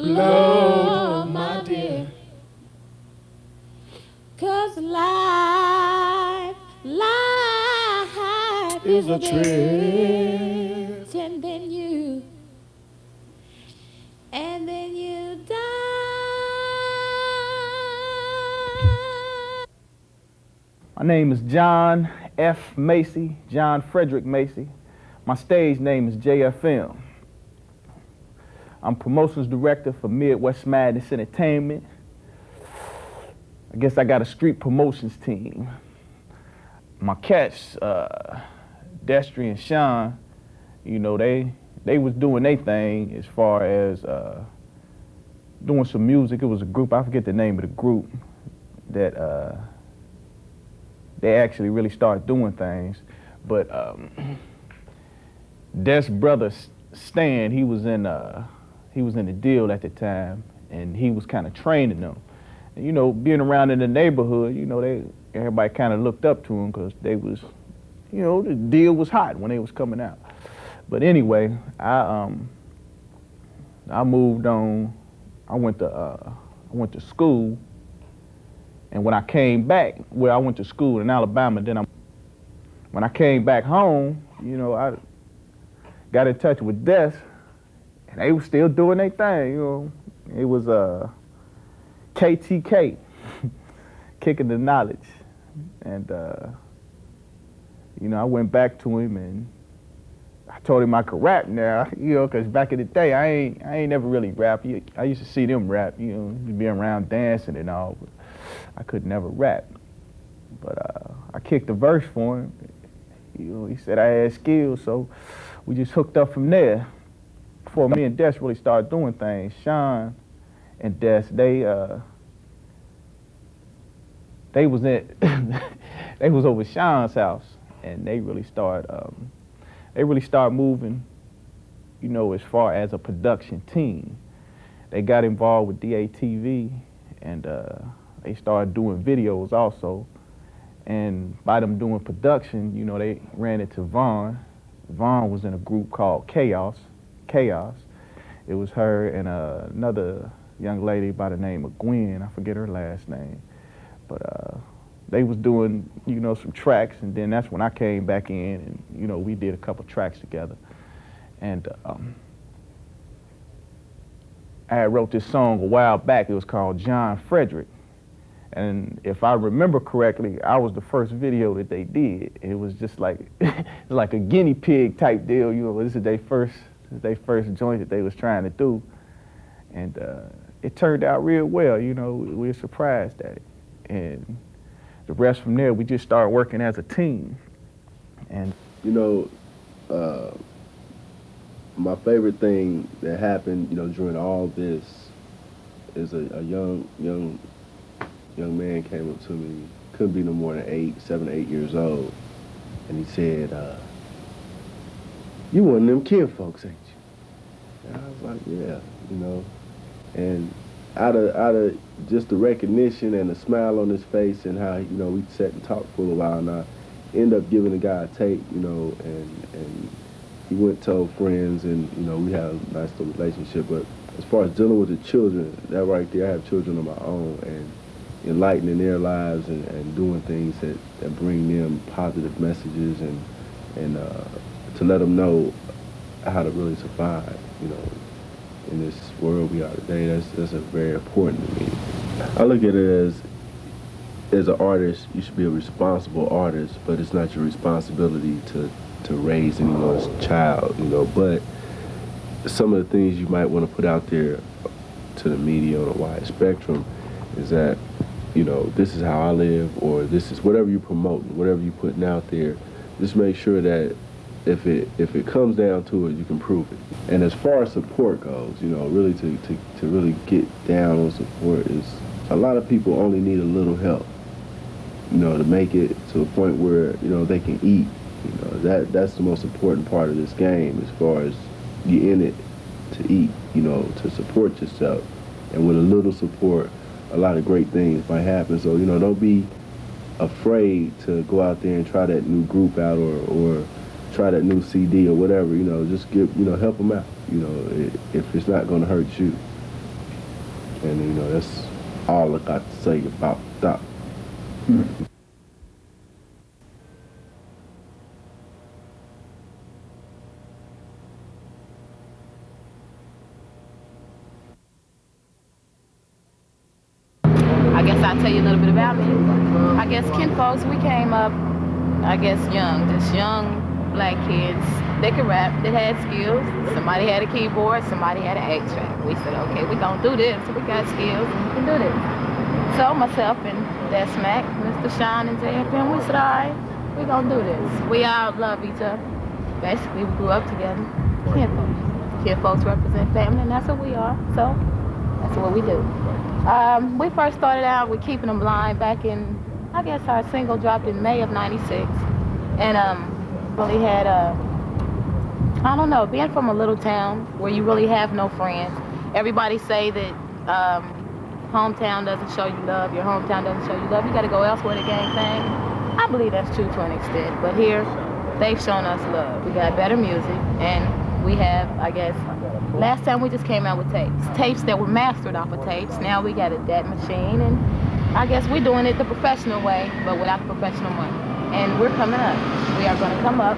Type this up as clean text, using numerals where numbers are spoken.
load, my dear. 'Cause life is a trip, and then you die. My name is John F. Macy, John Frederick Macy. My stage name is JFM. I'm promotions director for Midwest Madness Entertainment. I guess I got a street promotions team. My cats, Destry and Sean, you know, they was doing their thing as far as doing some music. It was a group, I forget the name of the group, that they actually really started doing things. But Des' brother Stan, he was in the deal at the time, and he was kind of training them. And, you know, being around in the neighborhood, you know, everybody kind of looked up to him because they was, you know, the deal was hot when they was coming out. But anyway, I moved on. I went to school, and when I came back, I went to school in Alabama. Then when I came back home, you know, I got in touch with Des, and they were still doing their thing. You know, it was KTK, kicking the knowledge, and you know, I went back to him and I told him I could rap now, you know, because back in the day, I ain't never really rap. I used to see them rap, you know, being around dancing and all, but I could never rap. But I kicked a verse for him. You know, he said I had skills, so we just hooked up from there. Before me and Des really started doing things, Sean and Des, they was they was over Sean's house, and they really started moving, you know, as far as a production team. They got involved with DATV, and they started doing videos also. And by them doing production, you know, they ran into Vaughn. Vaughn was in a group called Chaos. It was her and another young lady by the name of Gwen. I forget her last name. But they was doing, you know, some tracks, and then that's when I came back in, and, you know, we did a couple tracks together. And I had wrote this song a while back. It was called John Frederick. And if I remember correctly, I was the first video that they did. It was just like like a guinea pig type deal. You know, this is their first joint that they was trying to do, and it turned out real well. You know, we were surprised at it, and the rest from there, we just started working as a team. And you know, my favorite thing that happened, you know, during all this is a young man came up to me, couldn't be no more than 7 or 8 years old, and he said, "You one of them Kinfolkz, ain't you?" And I was like, "Yeah," you know. And out of just the recognition and the smile on his face and how, you know, we sat and talked for a while, and I ended up giving the guy a tape, you know, and he went and told friends, and, you know, we had a nice little relationship. But as far as dealing with the children, that right there, I have children of my own, and enlightening their lives and doing things that bring them positive messages and to let them know how to really survive, you know, in this world we are today. That's a very important to me. I look at it as an artist, you should be a responsible artist, but it's not your responsibility to raise anyone's child, you know. But some of the things you might want to put out there to the media on a wide spectrum is that, you know, this is how I live, or this is whatever you promote, whatever you're putting out there. Just make sure that if it comes down to it, you can prove it. And as far as support goes, you know, really to really get down on support is, a lot of people only need a little help, you know, to make it to a point where, you know, they can eat. You know, that's the most important part of this game, as far as you're in it to eat, you know, to support yourself. And with a little support, a lot of great things might happen. So, you know, don't be afraid to go out there and try that new group out, or try that new CD or whatever. You know, just help them out, you know, if it's not going to hurt you. And, you know, that's all I got to say about that. I guess I'll tell you a little bit about me. I guess Kinfolkz, we came up, I guess young, just young black kids. They could rap, they had skills. Somebody had a keyboard, somebody had an 8-track. We said, okay, we gonna do this. So we got skills and we can do this. So myself and Dad Smack, Mr. Sean and JFM, we said, all right, we gonna do this. We all love each other. Basically, we grew up together. Kinfolkz represent family, and that's what we are. So that's what we do. We first started out with Keeping Them Blind back in, I guess our single dropped in May of '96. And really had I don't know, being from a little town where you really have no friends. Everybody say that hometown doesn't show you love, your hometown doesn't show you love. You gotta go elsewhere to gain things. I believe that's true to an extent, but here, they've shown us love. We got better music, and we have, I guess, last time we just came out with tapes that were mastered off of tapes. Now we got a DAT machine, and I guess we're doing it the professional way, but without the professional money. And we're coming up. We are gonna come up.